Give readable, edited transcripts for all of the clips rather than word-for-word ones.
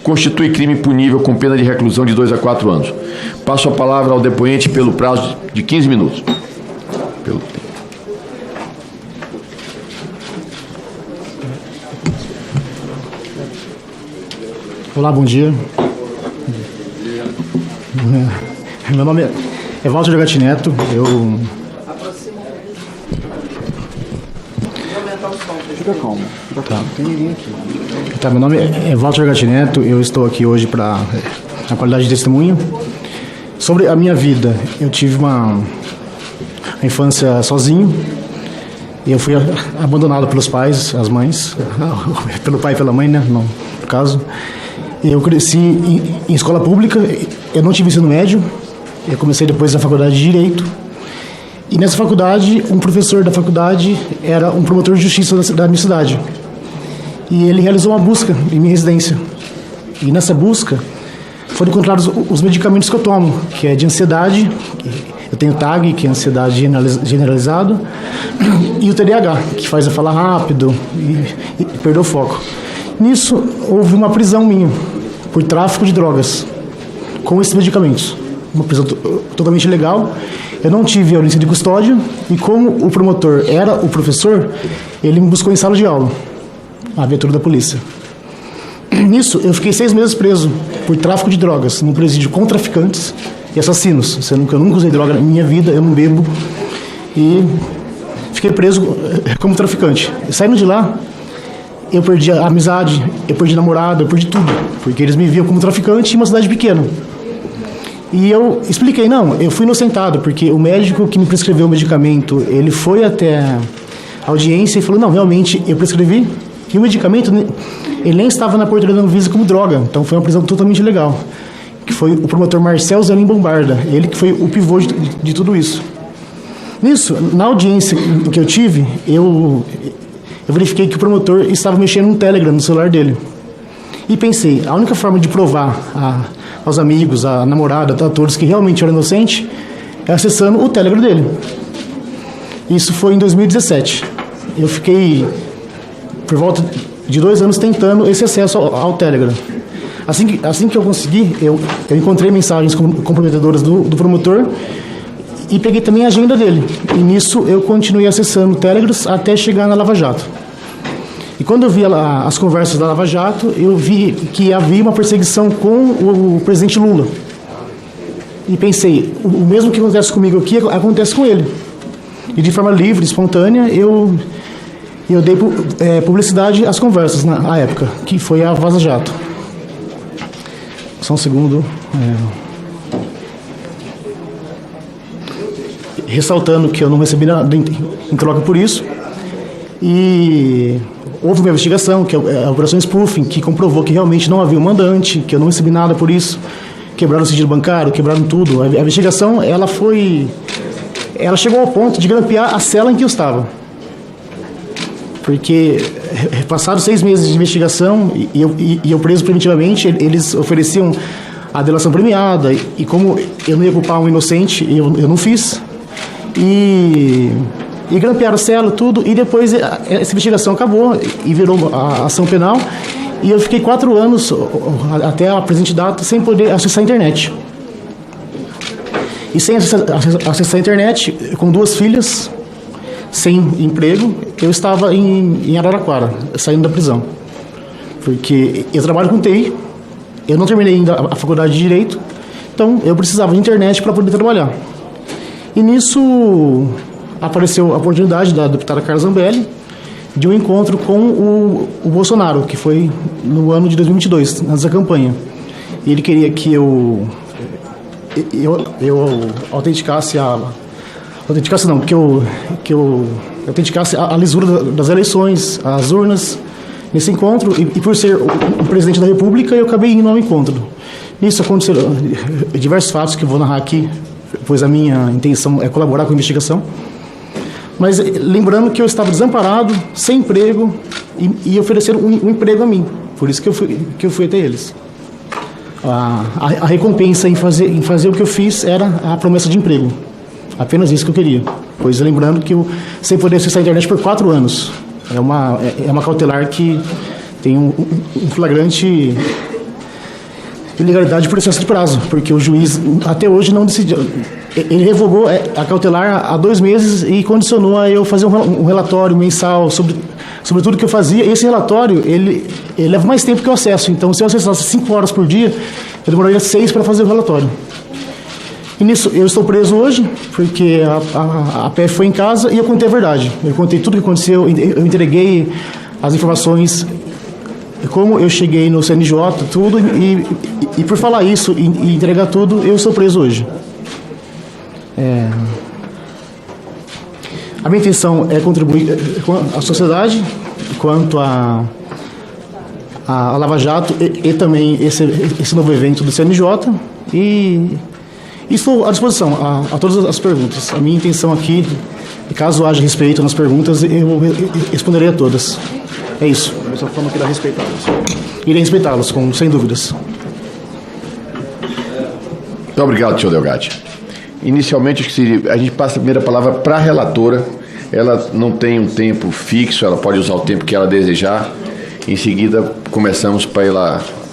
constitui crime punível com pena de reclusão de 2 a 4 anos. Passo a palavra ao depoente pelo prazo de 15 minutos. Olá, bom dia. Meu nome é Walter Jogatti Neto. Fica calmo. Tá. Não tem ninguém aqui. Tá, meu nome é Walter Jogatti Neto. Eu estou aqui hoje na qualidade de testemunha. Sobre a minha vida, eu tive uma infância sozinho. Eu fui abandonado pelos pais, as mães, pelo pai e pela mãe, né? No caso. Eu cresci em escola pública. Eu não tive ensino médio. Eu comecei depois na faculdade de Direito. E nessa faculdade, um professor da faculdade era um promotor de justiça da minha cidade. E ele realizou uma busca em minha residência. E nessa busca foram encontrados os medicamentos que eu tomo, que é de ansiedade. Eu tenho TAG, que é ansiedade generalizada, e o TDAH, que faz eu falar rápido e perder o foco. Nisso, houve uma prisão minha por tráfico de drogas com esses medicamentos. Uma prisão totalmente legal. Eu não tive audiência de custódia e como o promotor era o professor, ele me buscou em sala de aula, a viatura da polícia. Nisso, eu fiquei 6 meses preso por tráfico de drogas, num presídio com traficantes e assassinos, sendo que eu nunca usei droga na minha vida, eu não bebo, e fiquei preso como traficante. Saindo de lá, eu perdi a amizade, eu perdi namorado, eu perdi tudo, porque eles me viam como traficante em uma cidade pequena. E eu expliquei, não, eu fui inocentado, porque o médico que me prescreveu o medicamento, ele foi até a audiência e falou, não, realmente, eu prescrevi, e o medicamento, ele nem estava na portaria da Anvisa como droga, então foi uma prisão totalmente legal, que foi o promotor Marcel Zanin Bombarda, ele que foi o pivô de tudo isso. Nisso, na audiência que eu tive, eu verifiquei que o promotor estava mexendo no Telegram, no celular dele. E pensei, a única forma de provar aos amigos, a namorada, a todos que realmente eram inocentes, é acessando o Telegram dele. Isso foi em 2017. Eu fiquei por volta de 2 anos tentando esse acesso ao Telegram. Assim que eu consegui, eu encontrei mensagens comprometedoras do promotor e peguei também a agenda dele. E nisso eu continuei acessando o Telegram até chegar na Lava Jato. E quando eu vi as conversas da Lava Jato, eu vi que havia uma perseguição com o presidente Lula. E pensei, o mesmo que acontece comigo aqui, acontece com ele. E de forma livre, espontânea, eu dei publicidade às conversas na época, que foi a Vaza Jato. Só um segundo. Ressaltando que eu não recebi nada em troca por isso. E houve uma investigação, que é a Operação Spoofing, que comprovou que realmente não havia um mandante, que eu não recebi nada por isso. Quebraram o sigilo bancário, quebraram tudo. A investigação, ela chegou ao ponto de grampear a cela em que eu estava. Porque passados 6 meses de investigação e eu preso preventivamente, eles ofereciam a delação premiada. E como eu não ia culpar um inocente, eu não fiz. E grampearam a cela, tudo, e depois essa investigação acabou e virou a ação penal, e eu fiquei 4 anos, até a presente data, sem poder acessar a internet. E sem acessar a internet, com 2 filhas, sem emprego, eu estava em Araraquara, saindo da prisão. Porque eu trabalho com TI, eu não terminei ainda a faculdade de Direito, então eu precisava de internet para poder trabalhar. E nisso apareceu a oportunidade da deputada Carla Zambelli de um encontro com o Bolsonaro, que foi no ano de 2022, antes da campanha. E ele queria que eu autenticasse que eu autenticasse a lisura das eleições, as urnas, nesse encontro, e por ser o presidente da República, eu acabei indo ao encontro. Nisso aconteceram diversos fatos que eu vou narrar aqui, pois a minha intenção é colaborar com a investigação. Mas lembrando que eu estava desamparado, sem emprego, e ofereceram um emprego a mim. Por isso que eu fui até eles. A recompensa em fazer o que eu fiz era a promessa de emprego. Apenas isso que eu queria. Pois lembrando que eu, sem poder acessar a internet por 4 anos, é uma cautelar que tem um flagrante ilegalidade por excesso de prazo, porque o juiz até hoje não decidiu. Ele revogou a cautelar há 2 meses e condicionou a eu fazer um relatório mensal sobre tudo que eu fazia. Esse relatório, ele leva mais tempo que o acesso. Então, se eu acessasse 5 horas por dia, eu demoraria 6 para fazer o relatório. E nisso, eu estou preso hoje, porque a PF foi em casa e eu contei a verdade. Eu contei tudo o que aconteceu, eu entreguei as informações, como eu cheguei no CNJ, tudo, e por falar isso e entregar tudo, eu estou preso hoje. A minha intenção é contribuir com a sociedade quanto a Lava Jato e também esse novo evento do CNJ, e estou à disposição a todas as perguntas. A minha intenção aqui, caso haja respeito nas perguntas, eu responderei a todas. É isso. Eu só falo que irá respeitá-los. Irei respeitá-los, sem dúvidas. Muito obrigado, senhor Delgatti. Inicialmente, acho que a gente passa a primeira palavra para a relatora. Ela não tem um tempo fixo, ela pode usar o tempo que ela desejar. Em seguida,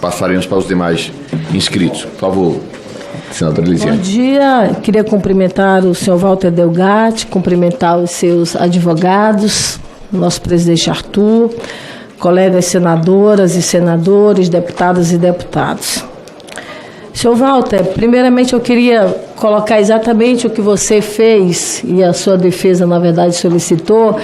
passaremos para os demais inscritos. Por favor, senadora Elisiane. Bom dia, queria cumprimentar o senhor Walter Delgatti, cumprimentar os seus advogados, nosso presidente Arthur, colegas senadoras e senadores, deputadas e deputados. Senhor Walter, primeiramente eu queria colocar exatamente o que você fez e a sua defesa, na verdade, solicitou,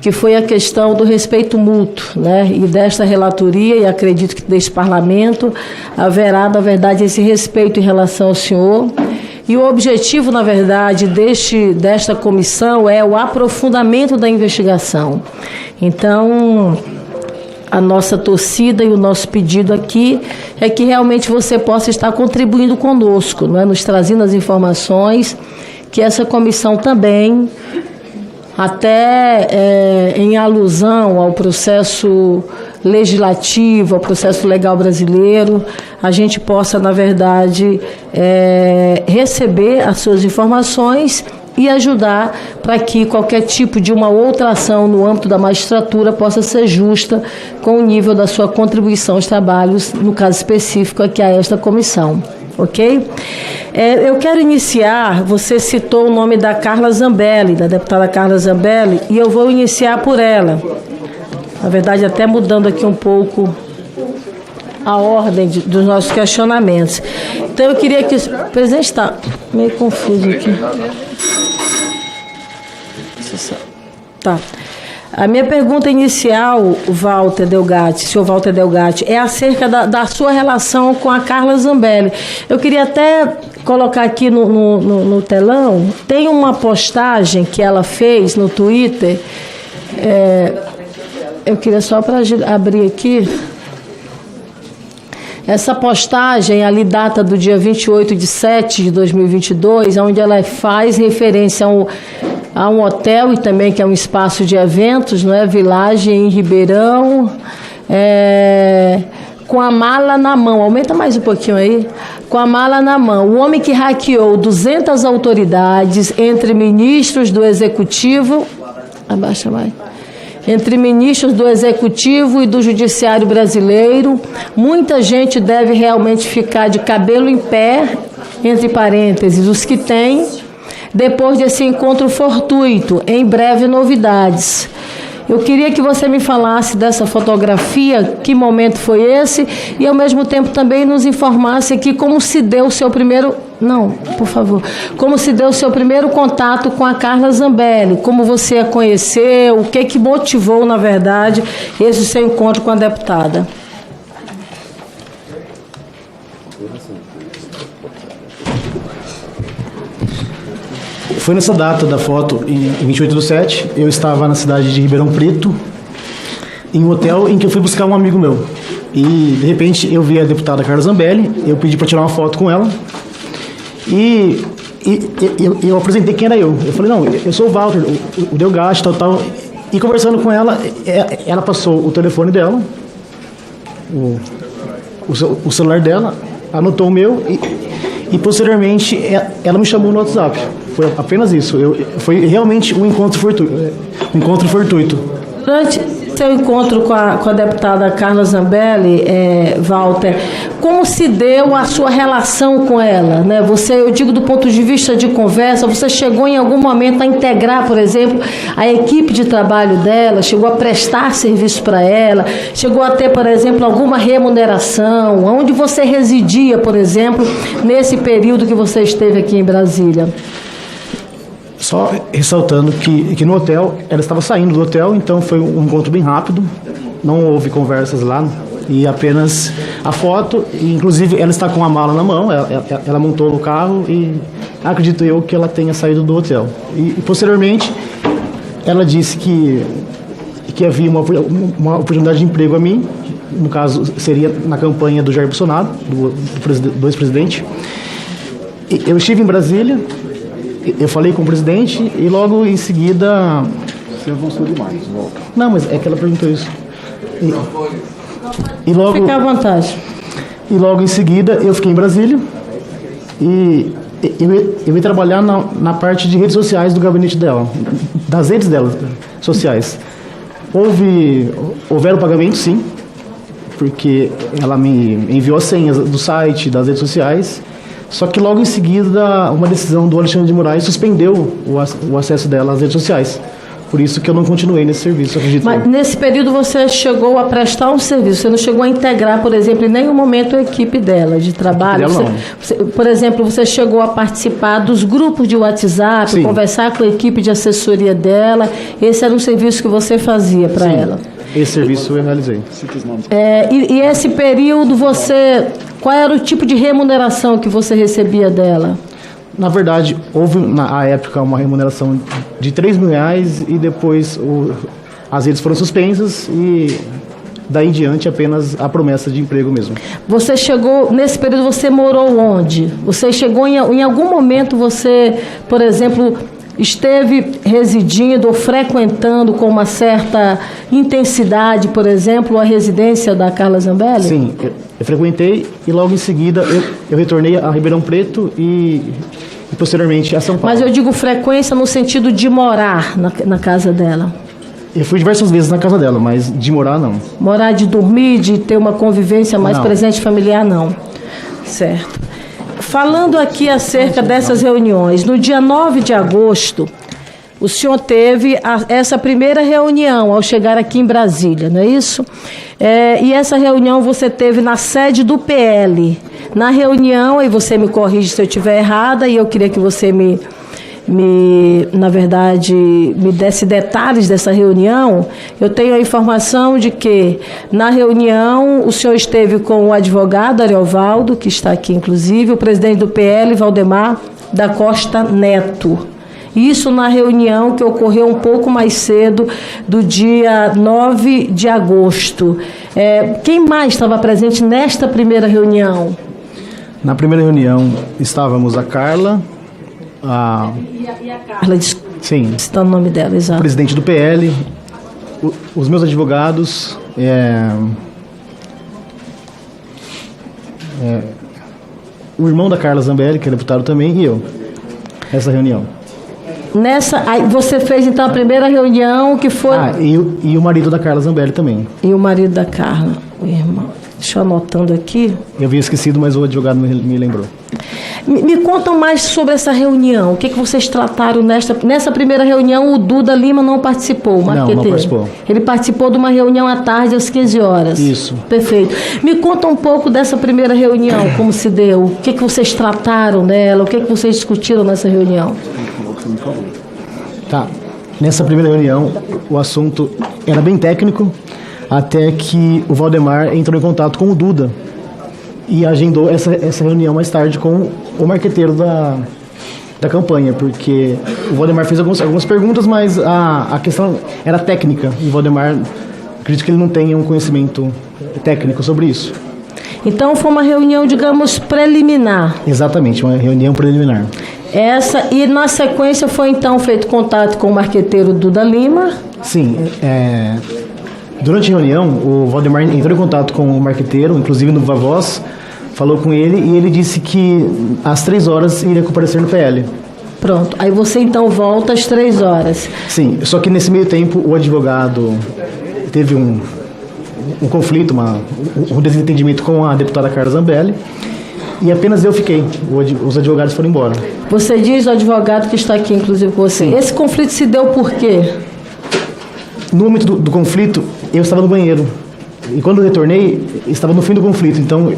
que foi a questão do respeito mútuo, né? E desta relatoria, e acredito que deste parlamento, haverá, na verdade, esse respeito em relação ao senhor. E o objetivo, na verdade, desta comissão é o aprofundamento da investigação. Então, a nossa torcida e o nosso pedido aqui é que realmente você possa estar contribuindo conosco, não é? Nos trazendo as informações, que essa comissão também, até em alusão ao processo legislativo, ao processo legal brasileiro, a gente possa, na verdade, receber as suas informações e ajudar para que qualquer tipo de uma outra ação no âmbito da magistratura possa ser justa com o nível da sua contribuição aos trabalhos, no caso específico aqui a esta comissão. Ok? Eu quero iniciar, você citou o nome da Carla Zambelli, da deputada Carla Zambelli, e eu vou iniciar por ela. Na verdade, até mudando aqui um pouco a ordem dos nossos questionamentos. Então, eu queria que... O presidente está meio confuso aqui. Tá. A minha pergunta inicial, Walter Delgatti, senhor Walter Delgatti, é acerca da sua relação com a Carla Zambelli. Eu queria até colocar aqui no telão, tem uma postagem que ela fez no Twitter, eu queria só para abrir aqui. Essa postagem ali data do dia 28/7/2022, onde ela faz referência a um hotel e também que é um espaço de eventos, não é? Village em Ribeirão, com a mala na mão. Aumenta mais um pouquinho aí. Com a mala na mão. O homem que hackeou 200 autoridades, entre ministros do Executivo... Abaixa mais. Entre ministros do Executivo e do Judiciário brasileiro, muita gente deve realmente ficar de cabelo em pé, entre parênteses, os que têm, depois desse encontro fortuito, em breve novidades. Eu queria que você me falasse dessa fotografia, que momento foi esse, e ao mesmo tempo também nos informasse aqui como se deu o seu primeiro... Não, por favor. Como se deu o seu primeiro contato com a Carla Zambelli, como você a conheceu, o que motivou, na verdade, esse seu encontro com a deputada. Foi nessa data da foto, em 28/7, eu estava na cidade de Ribeirão Preto, em um hotel em que eu fui buscar um amigo meu. E, de repente, eu vi a deputada Carla Zambelli, eu pedi para tirar uma foto com ela, e eu apresentei quem era eu. Eu falei, não, eu sou o Walter, o Delgatti, tal. E conversando com ela, ela passou o telefone dela, o celular dela, anotou o meu e posteriormente ela me chamou no WhatsApp. Foi apenas isso. Foi realmente um encontro fortuito. Seu encontro com a deputada Carla Zambelli, Walter, como se deu a sua relação com ela, né? Eu digo do ponto de vista de conversa, você chegou em algum momento a integrar, por exemplo, a equipe de trabalho dela, chegou a prestar serviço para ela, chegou a ter, por exemplo, alguma remuneração, onde você residia, por exemplo, nesse período que você esteve aqui em Brasília? Só ressaltando que no hotel, ela estava saindo do hotel, então foi um encontro bem rápido, não houve conversas lá, e apenas a foto, e inclusive ela está com a mala na mão, ela montou no carro e acredito eu que ela tenha saído do hotel. E posteriormente, ela disse que havia uma oportunidade de emprego a mim, no caso seria na campanha do Jair Bolsonaro, do ex-presidente. Eu estive em Brasília, eu falei com o presidente e logo em seguida... Você avançou demais, volta. Não, mas é que ela perguntou isso. E logo... Fique à vontade. E logo em seguida eu fiquei em Brasília e eu ia trabalhar na parte de redes sociais do gabinete dela, das redes dela, sociais. Houveram pagamentos, sim, porque ela me enviou as senhas do site, das redes sociais. Só que logo em seguida, uma decisão do Alexandre de Moraes suspendeu o acesso dela às redes sociais. Por isso que eu não continuei nesse serviço, acredito. Mas nesse período você chegou a prestar um serviço, você não chegou a integrar, por exemplo, em nenhum momento a equipe dela de trabalho? Por exemplo, você chegou a participar dos grupos de WhatsApp, sim, conversar com a equipe de assessoria dela, esse era um serviço que você fazia para ela? Esse serviço eu realizei. E esse período qual era o tipo de remuneração que você recebia dela? Na verdade, houve na época uma remuneração de R$3.000 e depois as redes foram suspensas e daí em diante apenas a promessa de emprego mesmo. Você chegou, nesse período você morou onde? Você chegou em algum momento você, por exemplo, esteve residindo ou frequentando com uma certa intensidade, por exemplo, a residência da Carla Zambelli? Sim, eu frequentei e logo em seguida eu retornei a Ribeirão Preto e posteriormente a São Paulo. Mas eu digo frequência no sentido de morar na casa dela. Eu fui diversas vezes na casa dela, mas de morar não. Morar, de dormir, de ter uma convivência mais presente familiar, não. Certo. Falando aqui acerca dessas reuniões, no dia 9 de agosto, o senhor teve essa primeira reunião ao chegar aqui em Brasília, não é isso? E essa reunião você teve na sede do PL. Na reunião, e você me corrige se eu estiver errada, e eu queria que você na verdade, me desse detalhes dessa reunião. Eu tenho a informação de que na reunião o senhor esteve com o advogado Ariovaldo, que está aqui inclusive, o presidente do PL, Valdemar da Costa Neto. Isso na reunião que ocorreu um pouco mais cedo do dia 9 de agosto. Quem mais estava presente nesta primeira reunião? Na primeira reunião estávamos a Carla, E a Carla, sim, está o nome dela, exato. O presidente do PL, os meus advogados, o irmão da Carla Zambelli, que é deputado também, e eu. Essa reunião. Aí você fez então a primeira reunião que foi... E o marido da Carla Zambelli também. E o marido da Carla, o irmão. Deixa eu anotando aqui. Eu havia esquecido, mas o advogado me lembrou. Me contam mais sobre essa reunião. O que vocês trataram nessa primeira reunião? O Duda Lima não participou, o marqueteiro. Não participou. Ele participou de uma reunião à tarde, às 15 horas. Isso. Perfeito. Me conta um pouco dessa primeira reunião, como se deu. O que vocês trataram nela? O que vocês discutiram nessa reunião? Tá. Nessa primeira reunião, o assunto era bem técnico, até que o Valdemar entrou em contato com o Duda e agendou essa reunião mais tarde com o marqueteiro da campanha, porque o Valdemar fez algumas perguntas, mas a questão era técnica, e o Valdemar, acredito que ele não tenha um conhecimento técnico sobre isso. Então foi uma reunião, digamos, preliminar. Exatamente, uma reunião preliminar. E na sequência foi então feito contato com o marqueteiro Duda Lima? Sim, durante a reunião, o Valdemar entrou em contato com o marqueteiro, inclusive no Viva Voz, falou com ele e ele disse que às 3 horas iria comparecer no PL. Pronto, aí você então volta às 3 horas. Sim, só que nesse meio tempo o advogado teve um conflito, um desentendimento com a deputada Carla Zambelli, e apenas eu fiquei. Os advogados foram embora. Você diz, o advogado que está aqui, inclusive, com você. Esse conflito se deu por quê? No momento do conflito, eu estava no banheiro. E quando eu retornei, estava no fim do conflito. Então,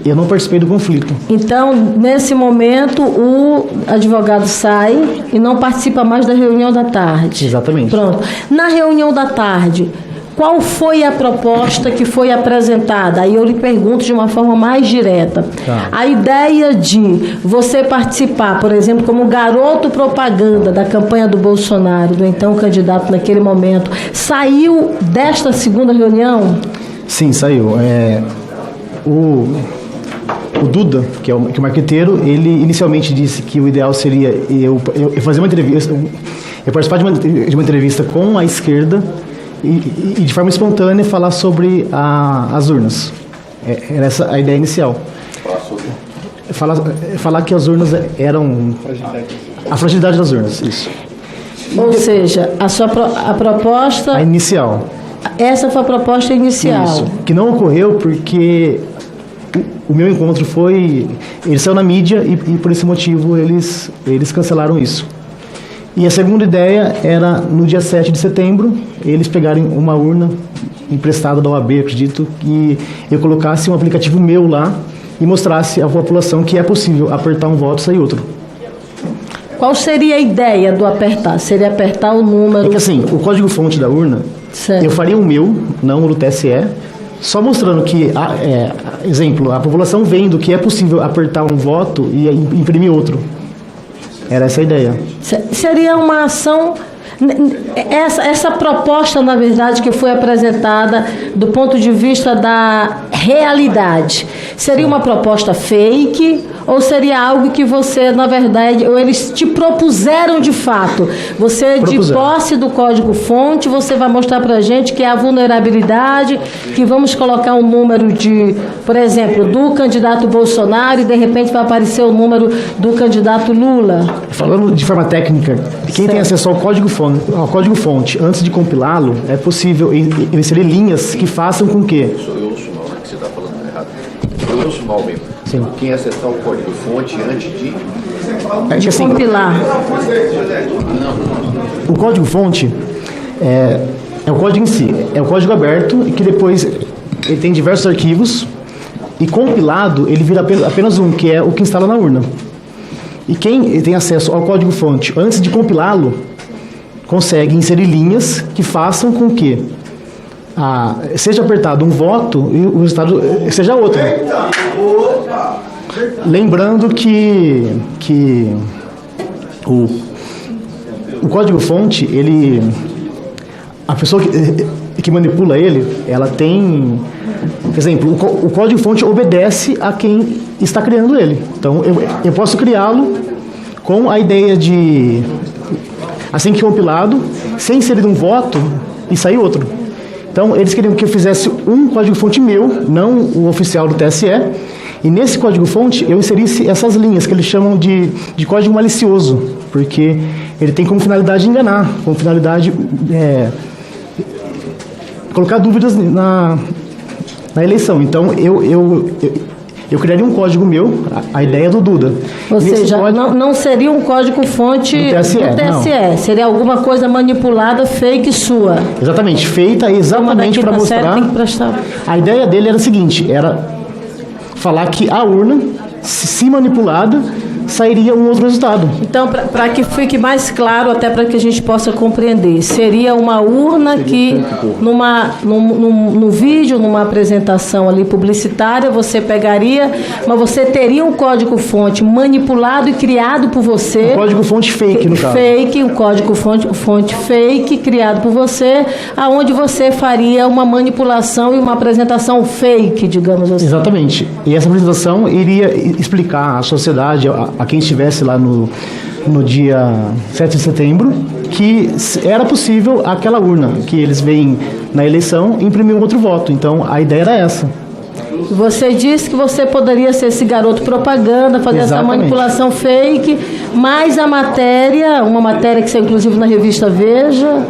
eu não participei do conflito. Então, nesse momento, o advogado sai e não participa mais da reunião da tarde. Exatamente. Pronto. Na reunião da tarde, qual foi a proposta que foi apresentada? Aí eu lhe pergunto de uma forma mais direta. Tá. A ideia de você participar, por exemplo, como garoto propaganda da campanha do Bolsonaro, do então candidato naquele momento, saiu desta segunda reunião? Sim, saiu. O Duda, que é o marqueteiro, ele inicialmente disse que o ideal seria eu fazer uma entrevista, eu participar de uma entrevista com a esquerda e de forma espontânea falar sobre as urnas. Era essa a ideia inicial. Falar que as urnas eram... A fragilidade das urnas, isso. Ou seja, a proposta... A inicial. Essa foi a proposta inicial. Isso, que não ocorreu porque o meu encontro foi... Ele saiu na mídia e por esse motivo eles cancelaram isso. E a segunda ideia era, no dia 7 de setembro, eles pegarem uma urna emprestada da OAB, acredito, que eu colocasse um aplicativo meu lá e mostrasse à população que é possível apertar um voto e sair outro. Qual seria a ideia do apertar? Seria apertar o número... Porque assim, o código-fonte da urna, certo. Eu faria o meu, não o do TSE, só mostrando que, exemplo, a população vendo que é possível apertar um voto e imprimir outro. Era essa a ideia. Seria uma ação... Essa proposta, na verdade, que foi apresentada do ponto de vista da realidade, seria uma proposta fake ou seria algo que você, na verdade, ou eles te propuseram de fato? Você, de posse do código-fonte, você vai mostrar para a gente que é a vulnerabilidade, que vamos colocar um número de, por exemplo, do candidato Bolsonaro e, de repente, vai aparecer o número do candidato Lula? Falando de forma técnica, quem tem acesso ao código-fonte, antes de compilá-lo, é possível inserir linhas que façam com que... Eu ouço mal, que você está falando errado. Eu ouço mal mesmo. Sim. Quem acessar o código-fonte antes de... assim, Compilar. O código-fonte é o código em si, é o código aberto e que depois ele tem diversos arquivos e compilado ele vira apenas um, que é o que instala na urna. E quem tem acesso ao código-fonte antes de compilá-lo consegue inserir linhas que façam com que seja apertado um voto e o resultado seja outro. Lembrando que o código-fonte, a pessoa que manipula ele, ela tem... Por exemplo, o código-fonte obedece a quem está criando ele. Então, eu posso criá-lo com a ideia de, assim que compilado, sem inserir um voto e sair outro. Então, eles queriam que eu fizesse um código-fonte meu, não o oficial do TSE, e nesse código-fonte eu inserisse essas linhas, que eles chamam de código malicioso, porque ele tem como finalidade enganar, como finalidade colocar dúvidas na eleição. Então, eu criaria um código meu, a ideia do Duda. Ou seja, não seria um código-fonte do TSE, seria alguma coisa manipulada, fake sua. Exatamente, feita exatamente para mostrar... A ideia dele era a seguinte, era falar que a urna, se manipulada, sairia um outro resultado. Então, para que fique mais claro, até para que a gente possa compreender, seria uma urna que, num vídeo, numa apresentação ali publicitária, você pegaria, mas você teria um código-fonte manipulado e criado por você. Um código-fonte fake, no caso. Um código-fonte fake, criado por você, aonde você faria uma manipulação e uma apresentação fake, digamos assim. Exatamente. E essa apresentação iria explicar à sociedade, a quem estivesse lá no dia 7 de setembro, que era possível aquela urna que eles veem na eleição imprimir um outro voto. Então, a ideia era essa. Você disse que você poderia ser esse garoto propaganda, fazer essa Exatamente. manipulação fake, mas a matéria, uma matéria que saiu inclusive na revista Veja,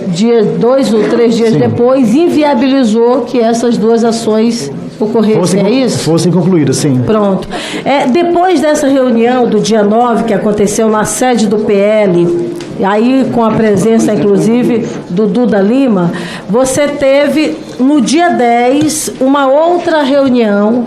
dia 2 ou 3 dias Sim. depois, inviabilizou que essas duas ações ocorressem, é isso? Fossem concluídas, sim. Pronto. Depois dessa reunião do dia 9, que aconteceu na sede do PL, aí com a presença, inclusive, do Duda Lima, você teve, no dia 10, uma outra reunião.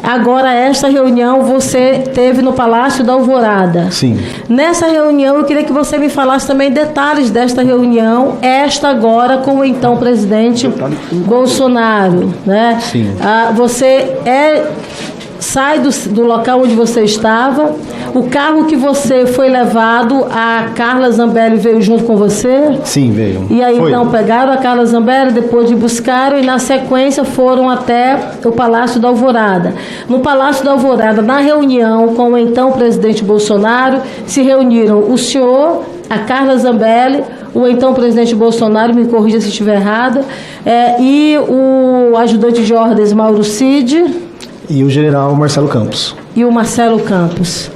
Agora, esta reunião você teve no Palácio da Alvorada. Sim. Nessa reunião, eu queria que você me falasse também detalhes desta reunião, esta agora com o então presidente Bolsonaro, né? Sim. Você sai do local onde você estava, o carro que você foi levado, a Carla Zambelli veio junto com você? Sim, veio. E aí, Foi. então, pegaram a Carla Zambelli, depois de buscaram e, na sequência, foram até o Palácio da Alvorada. No Palácio da Alvorada, na reunião com o então presidente Bolsonaro, se reuniram o senhor, a Carla Zambelli, o então presidente Bolsonaro, me corrija se estiver errada, e o ajudante de ordens Mauro Cid E o general Marcelo Campos. e o Marcelo Campos.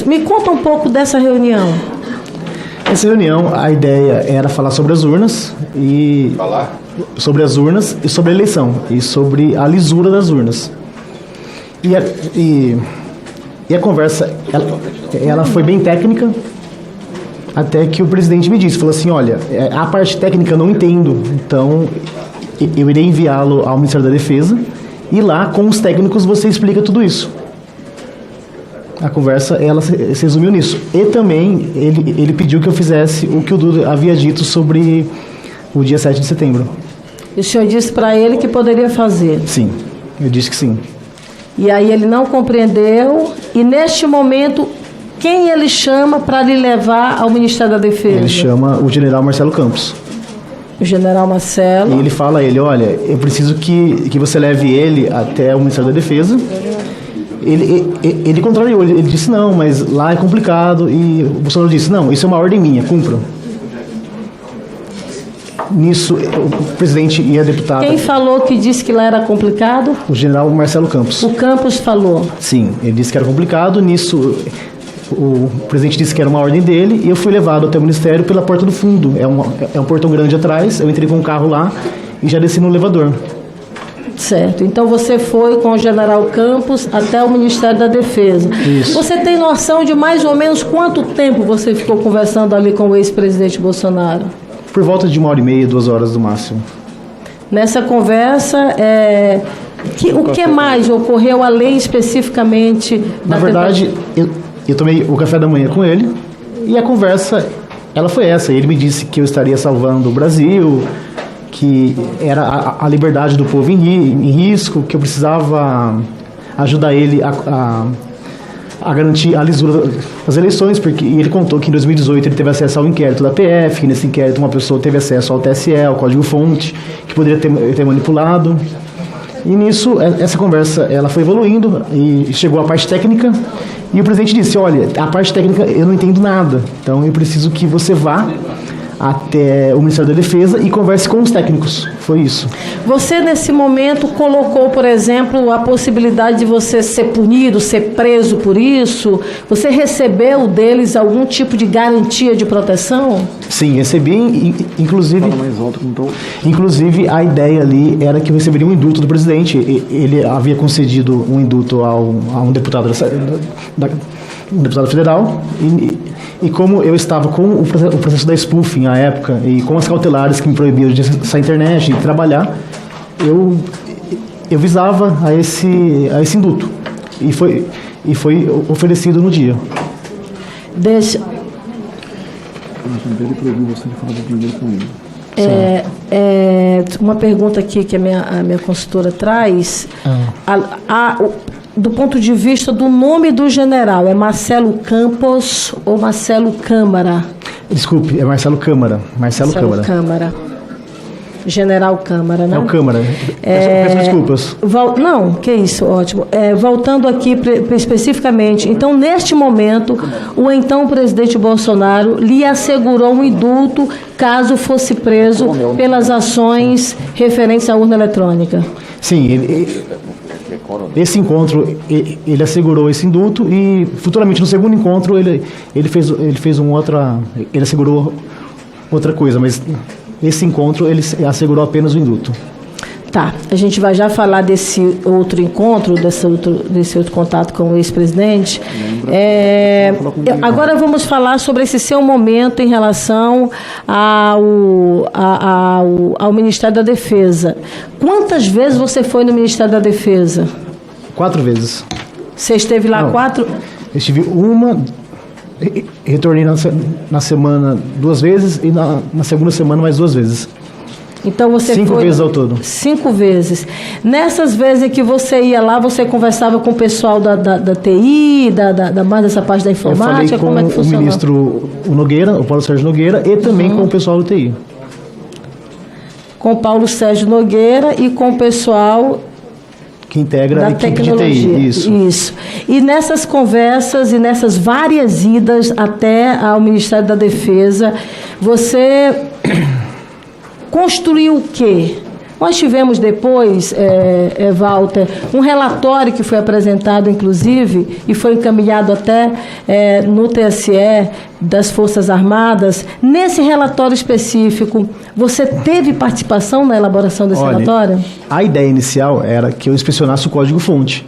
Me conta um pouco dessa reunião. Essa reunião, a ideia era falar sobre as urnas e sobre as urnas e sobre a eleição e sobre a lisura das urnas. E a conversa, ela foi bem técnica, até que o presidente me disse, falou assim, olha, a parte técnica eu não entendo, então eu irei enviá-lo ao Ministério da Defesa e lá com os técnicos você explica tudo isso. A conversa, ela se resumiu nisso. E também ele pediu que eu fizesse o que o Duda havia dito sobre o dia 7 de setembro. E o senhor disse para ele que poderia fazer. Sim, eu disse que sim. E aí ele não compreendeu. E neste momento, quem ele chama para lhe levar ao Ministério da Defesa? Ele chama o general Marcelo Campos. O general Marcelo. E ele fala a ele, olha, eu preciso que você leve ele até o Ministério da Defesa. Ele contrariou, ele disse, não, mas lá é complicado. E o Bolsonaro disse, não, isso é uma ordem minha, cumpra. Nisso, o presidente e a deputada... Quem falou que disse que lá era complicado? O general Marcelo Campos. O Campos falou. Sim, ele disse que era complicado. Nisso, o presidente disse que era uma ordem dele e eu fui levado até o Ministério pela porta do fundo. É um portão grande atrás, eu entrei com um carro lá e já desci no elevador. Certo. Então você foi com o general Campos até o Ministério da Defesa. Isso. Você tem noção de mais ou menos quanto tempo você ficou conversando ali com o ex-presidente Bolsonaro? Por volta de 1h30, 2 horas no máximo. Nessa conversa, o que mais ocorreu além especificamente da Na verdade, eu tomei o café da manhã com ele e a conversa, ela foi essa. Ele me disse que eu estaria salvando o Brasil, que era a liberdade do povo em risco, que eu precisava ajudar ele a garantir a lisura das eleições, porque ele contou que em 2018 ele teve acesso ao inquérito da PF, que nesse inquérito uma pessoa teve acesso ao TSE, ao código-fonte, que poderia ter manipulado. E nisso, essa conversa ela foi evoluindo e chegou à parte técnica e o presidente disse, olha, a parte técnica eu não entendo nada, então eu preciso que você vá até o Ministério da Defesa e converse com os técnicos. Foi isso. Você, nesse momento, colocou, por exemplo, a possibilidade de você ser punido, ser preso por isso? Você recebeu deles algum tipo de garantia de proteção? Sim, recebi, inclusive... Fala mais alto que não tô... Inclusive, a ideia ali era que eu receberia um indulto do presidente. Ele havia concedido um indulto a um deputado um deputado federal e como eu estava com o processo da spoofing à época e com as cautelares que me proibiam de acessar a internet e trabalhar, eu visava a esse indulto e foi oferecido no dia. Ele proibiu você de falar do dinheiro com ele. Uma pergunta aqui que a minha consultora traz. Do ponto de vista do nome do general, é Marcelo Campos ou Marcelo Câmara? Desculpe, é Marcelo Câmara. Marcelo Câmara. Câmara. General Câmara, né? É o Câmara. Peço desculpas. Não, que isso, ótimo. Voltando aqui especificamente, então, neste momento, o então presidente Bolsonaro lhe assegurou um indulto caso fosse preso pelas ações referentes à urna eletrônica. Sim, esse encontro, ele assegurou esse indulto e futuramente no segundo encontro ele assegurou outra coisa, mas esse encontro ele assegurou apenas o indulto. Tá, a gente vai já falar desse outro encontro, desse outro contato com o ex-presidente. Agora vamos falar sobre esse seu momento em relação ao Ministério da Defesa. Quantas vezes você foi no Ministério da Defesa? 4 vezes. Você esteve lá? Não, 4? Eu estive uma, retornei na semana 2 vezes e na segunda semana mais 2 vezes. Então você 5 foi... vezes ao todo. 5 vezes. Nessas vezes que você ia lá, você conversava com o pessoal da TI, mais dessa parte da informática? Eu falei com como é que funcionou? O ministro Nogueira, o Paulo Sérgio Nogueira, e também com o pessoal do TI. Com o Paulo Sérgio Nogueira e com o pessoal... que integra a equipe de TI. Isso. E nessas conversas e nessas várias idas até ao Ministério da Defesa, você construiu o quê? Nós tivemos depois, Walter, um relatório que foi apresentado, inclusive, e foi encaminhado até no TSE das Forças Armadas. Nesse relatório específico, você teve participação na elaboração desse relatório? A ideia inicial era que eu inspecionasse o código-fonte.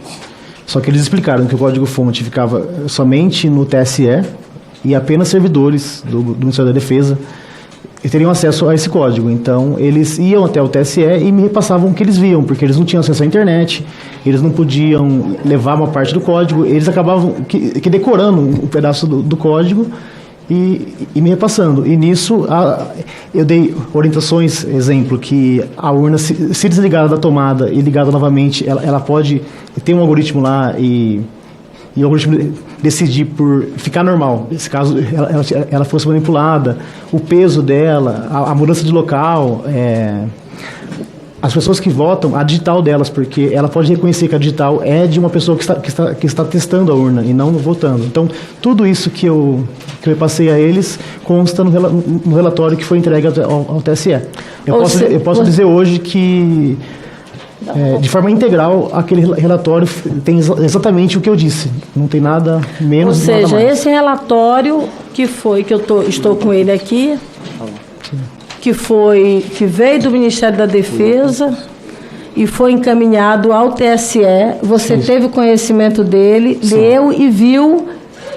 Só que eles explicaram que o código-fonte ficava somente no TSE e apenas servidores do Ministério da Defesa teriam acesso a esse código. Então, eles iam até o TSE e me repassavam o que eles viam, porque eles não tinham acesso à internet, eles não podiam levar uma parte do código, eles acabavam que decorando um pedaço do código e me repassando. E nisso, eu dei orientações, exemplo, que a urna, se desligada da tomada e ligada novamente, ela pode ter um algoritmo lá e o algoritmo decidir por ficar normal. Nesse caso, ela fosse manipulada, o peso dela, a mudança de local, as pessoas que votam, a digital delas, porque ela pode reconhecer que a digital é de uma pessoa que está testando a urna e não votando. Então, tudo isso que eu passei a eles consta no relatório que foi entregue ao TSE. Eu posso dizer hoje que de forma integral, aquele relatório tem exatamente o que eu disse. Não tem nada menos. Ou seja, esse relatório que eu estou com ele aqui, que veio do Ministério da Defesa e foi encaminhado ao TSE, você teve conhecimento dele, leu e viu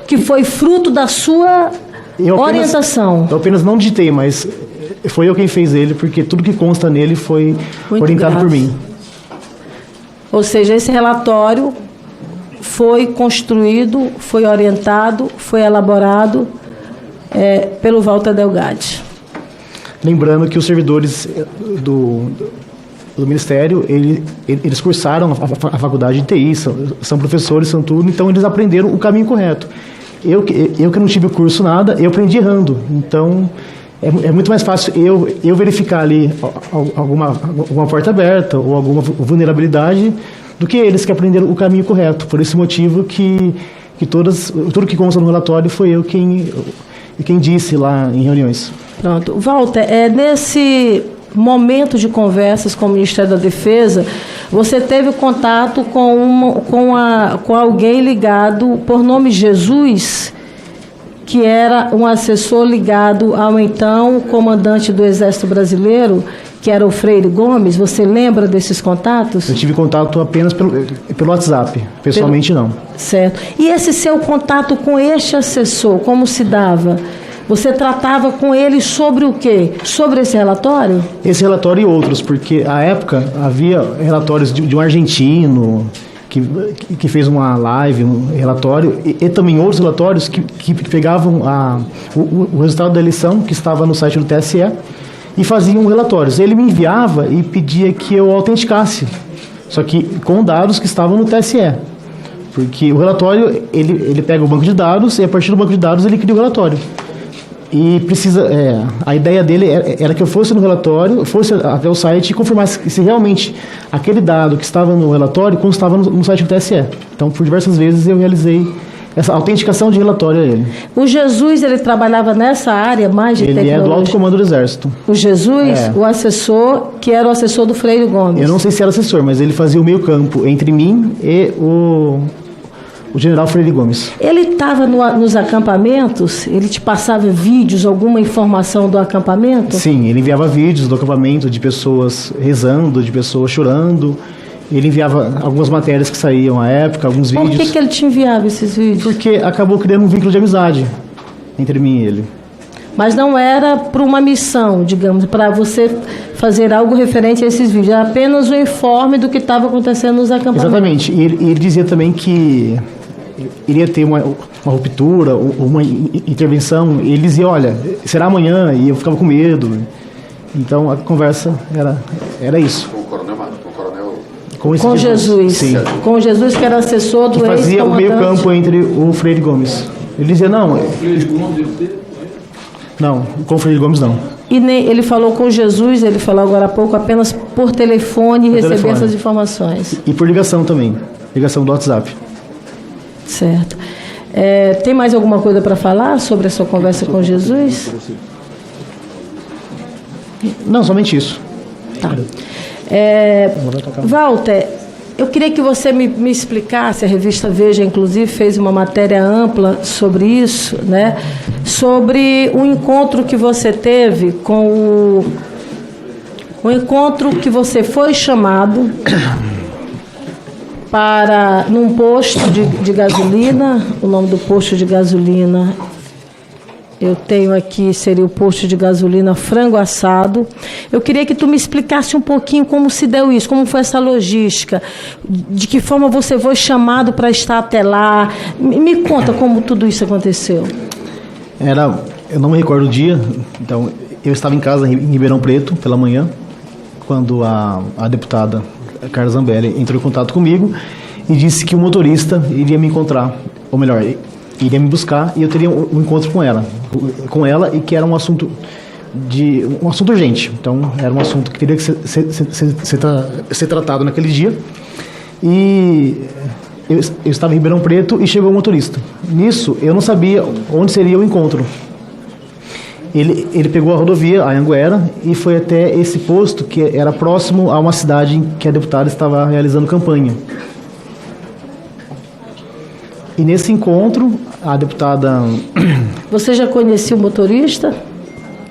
que foi fruto da sua orientação. Eu apenas não digitei, mas foi eu quem fez ele, porque tudo que consta nele foi orientado por mim. Ou seja, esse relatório foi construído, foi orientado, foi elaborado pelo Walter Delgatti. Lembrando que os servidores do Ministério, eles cursaram a faculdade de TI, são professores, são tudo, então eles aprenderam o caminho correto. Eu que não tive o curso nada, eu aprendi errando. Então, é muito mais fácil eu verificar ali alguma porta aberta ou alguma vulnerabilidade do que eles que aprenderam o caminho correto. Por esse motivo que tudo que consta no relatório foi eu quem disse lá em reuniões. Pronto. Walter, nesse momento de conversas com o Ministério da Defesa, você teve contato com alguém ligado por nome Jesus, que era um assessor ligado ao então comandante do Exército Brasileiro, que era o Freire Gomes. Você lembra desses contatos? Eu tive contato apenas pelo WhatsApp, pessoalmente não. Certo. E esse seu contato com este assessor, como se dava? Você tratava com ele sobre o quê? Sobre esse relatório? Esse relatório e outros, porque à época havia relatórios de um argentino que fez uma live, um relatório, e também outros relatórios que pegavam o resultado da eleição, que estava no site do TSE, e faziam relatórios. Ele me enviava e pedia que eu autenticasse, só que com dados que estavam no TSE. Porque o relatório, ele pega o banco de dados e a partir do banco de dados ele cria o relatório. E a ideia dele era que eu fosse no relatório, fosse até o site e confirmasse se realmente aquele dado que estava no relatório constava no site do TSE. Então, por diversas vezes eu realizei essa autenticação de relatório a ele. O Jesus, ele trabalhava nessa área mais de tecnologia? Ele é do Alto Comando do Exército. O Jesus, o assessor, que era o assessor do Freire Gomes. Eu não sei se era assessor, mas ele fazia o meio campo entre mim e o general Freire Gomes. Ele estava nos acampamentos? Ele te passava vídeos, alguma informação do acampamento? Sim, ele enviava vídeos do acampamento de pessoas rezando, de pessoas chorando. Ele enviava algumas matérias que saíam à época, alguns vídeos. Por que ele te enviava esses vídeos? Porque acabou criando um vínculo de amizade entre mim e ele. Mas não era para uma missão, digamos, para você fazer algo referente a esses vídeos. Era apenas o informe do que estava acontecendo nos acampamentos. Exatamente. E ele dizia também que iria ter uma ruptura, uma intervenção. E ele dizia, olha, será amanhã? E eu ficava com medo. Então a conversa era isso. Com Jesus. Sim. Com Jesus, que era assessor do ex-comandante. Fazia o meio campo entre o Freire Gomes. Ele dizia, não... Não, com o Freire Gomes não. E nem, ele falou com Jesus, ele falou agora há pouco, apenas por telefone receber essas informações. E por ligação também. Ligação do WhatsApp. Certo. Tem mais alguma coisa para falar sobre a sua conversa com Jesus? Não, somente isso. Tá. Walter, eu queria que você me explicasse, a revista Veja, inclusive, fez uma matéria ampla sobre isso, né? Sobre o encontro que você teve com o encontro que você foi chamado para num posto de gasolina. O nome do posto de gasolina eu tenho aqui, seria o posto de gasolina Frango Assado. Eu queria que tu me explicasse um pouquinho como se deu isso, como foi essa logística, de que forma você foi chamado para estar até lá. Me conta como tudo isso aconteceu. Eu não me recordo o dia, então eu estava em casa em Ribeirão Preto pela manhã, quando a deputada Carla Zambelli entrou em contato comigo e disse que o motorista iria me encontrar, ou melhor, iria me buscar e eu teria um encontro com ela e que era um assunto urgente. Então era um assunto que teria que ser tratado naquele dia. E eu estava em Ribeirão Preto e chegou o motorista. Nisso eu não sabia onde seria o encontro. Ele pegou a rodovia, a Anhanguera, e foi até esse posto que era próximo a uma cidade em que a deputada estava realizando campanha. E nesse encontro, a deputada... Você já conhecia o motorista?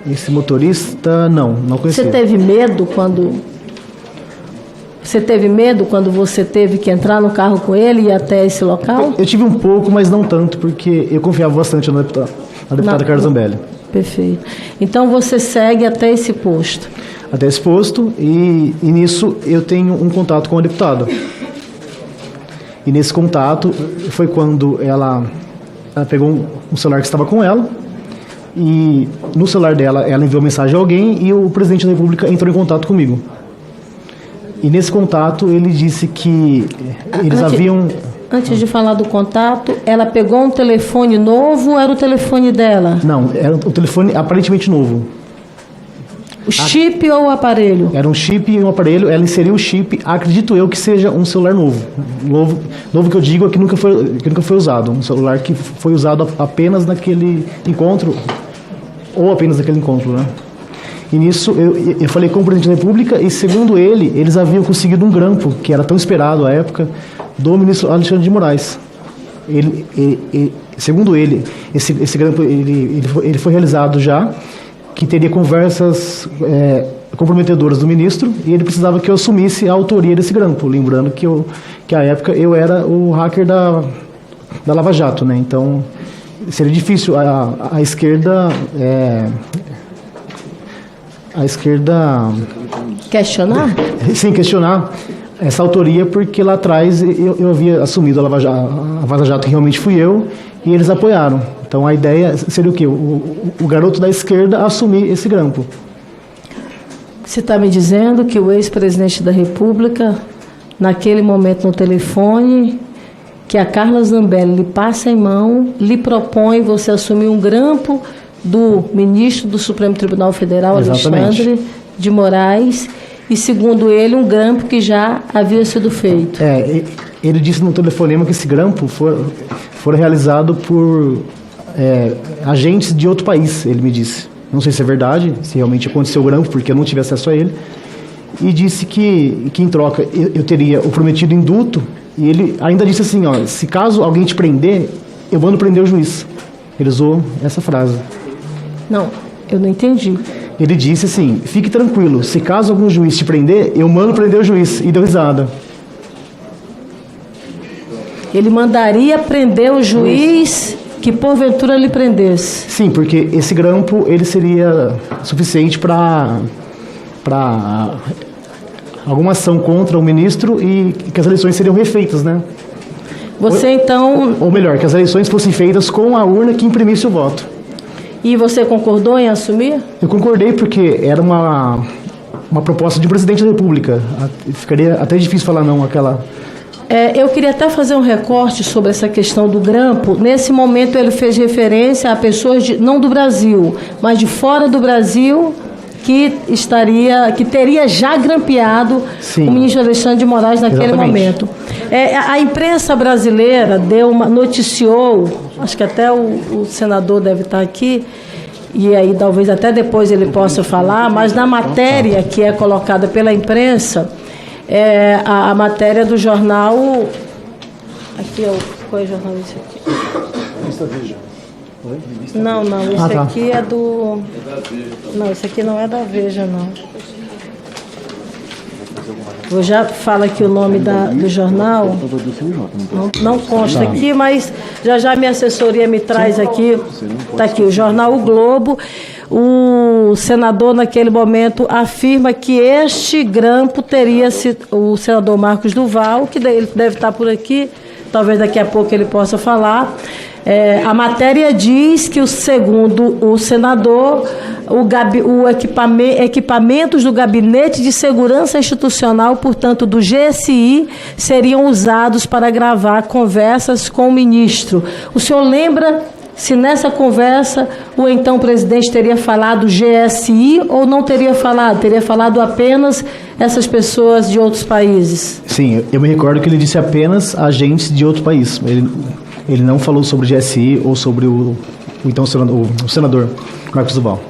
Esse motorista, não conhecia. Você teve medo quando você teve que entrar no carro com ele e ir até esse local? Eu tive um pouco, mas não tanto, porque eu confiava bastante na deputada Carla Zambelli. Perfeito. Então você segue até esse posto? Até esse posto, e nisso eu tenho um contato com a deputada. E nesse contato foi quando ela pegou um celular que estava com ela, e no celular dela ela enviou mensagem a alguém e o presidente da República entrou em contato comigo. E nesse contato ele disse que eles haviam... Antes de falar do contato, ela pegou um telefone novo ou era o telefone dela? Não, era um telefone aparentemente novo. O chip ou o aparelho? Era um chip e um aparelho, ela inseriu o chip, acredito eu que seja um celular novo. Novo que eu digo é que nunca foi usado. Um celular que foi usado apenas naquele encontro, ou apenas naquele encontro, né? E nisso eu falei com o presidente da República e, segundo ele, eles haviam conseguido um grampo, que era tão esperado à época, do ministro Alexandre de Moraes. Segundo ele, esse grampo ele foi realizado já, que teria conversas comprometedoras do ministro, e ele precisava que eu assumisse a autoria desse grampo, lembrando que à época eu era o hacker da Lava Jato, né? Então seria difícil a esquerda questionar? Sim, questionar essa autoria, porque lá atrás eu havia assumido a Lava Jato, que realmente fui eu, e eles apoiaram. Então a ideia seria o quê? O garoto da esquerda assumir esse grampo. Você está me dizendo que o ex-presidente da República, naquele momento no telefone, que a Carla Zambelli lhe passa em mão, lhe propõe você assumir um grampo do ministro do Supremo Tribunal Federal, Exatamente. Alexandre de Moraes, e, segundo ele, um grampo que já havia sido feito. Ele disse no telefonema que esse grampo foi realizado por agentes de outro país, ele me disse. Não sei se é verdade, se realmente aconteceu o grampo, porque eu não tive acesso a ele. E disse que em troca eu teria o prometido indulto, e ele ainda disse assim, ó, se caso alguém te prender, eu mando prender o juiz. Ele usou essa frase. Não, eu não entendi. Ele disse assim, fique tranquilo, se caso algum juiz te prender, eu mando prender o juiz. E deu risada. Ele mandaria prender o juiz que porventura lhe prendesse. Sim, porque esse grampo ele seria suficiente para alguma ação contra o ministro e que as eleições seriam refeitas, né? Você então... Ou melhor, que as eleições fossem feitas com a urna que imprimisse o voto. E você concordou em assumir? Eu concordei porque era uma proposta de um presidente da República. Ficaria até difícil falar não àquela... Eu queria até fazer um recorte sobre essa questão do grampo. Nesse momento ele fez referência a pessoas não do Brasil, mas de fora do Brasil, que teria já grampeado Sim. o ministro Alexandre de Moraes naquele Exatamente. momento. A imprensa brasileira noticiou, acho que até o senador deve estar aqui, e aí talvez até depois ele possa falar, mas na matéria que é colocada pela imprensa, a matéria do jornal... Aqui, qual é o jornal esse aqui? Revista Veja. Oi? Não, esse tá. aqui é do... Não, esse aqui não é da Veja, não. Eu já falo aqui o nome do jornal. Não consta aqui, mas já minha assessoria me traz aqui. Está aqui o jornal O Globo. O senador, naquele momento, afirma que este grampo teria sido o senador Marcos Duval, que ele deve estar por aqui, talvez daqui a pouco ele possa falar. A matéria diz que, segundo o senador, equipamentos do Gabinete de Segurança Institucional, portanto do GSI, seriam usados para gravar conversas com o ministro. O senhor lembra se nessa conversa o então presidente teria falado GSI ou não teria falado? Teria falado apenas essas pessoas de outros países? Sim, eu me recordo que ele disse apenas agentes de outro país. Ele não falou sobre o GSI ou sobre o senador Marcos Duval.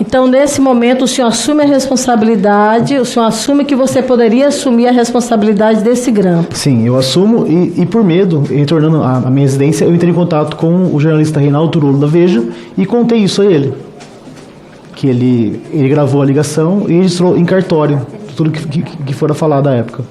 Então, nesse momento, o senhor assume a responsabilidade, o senhor assume que você poderia assumir a responsabilidade desse grampo. Sim, eu assumo e por medo, retornando à minha residência, eu entrei em contato com o jornalista Reinaldo Turolo da Veja e contei isso a ele. Que ele gravou a ligação e registrou em cartório tudo que fora falado à época.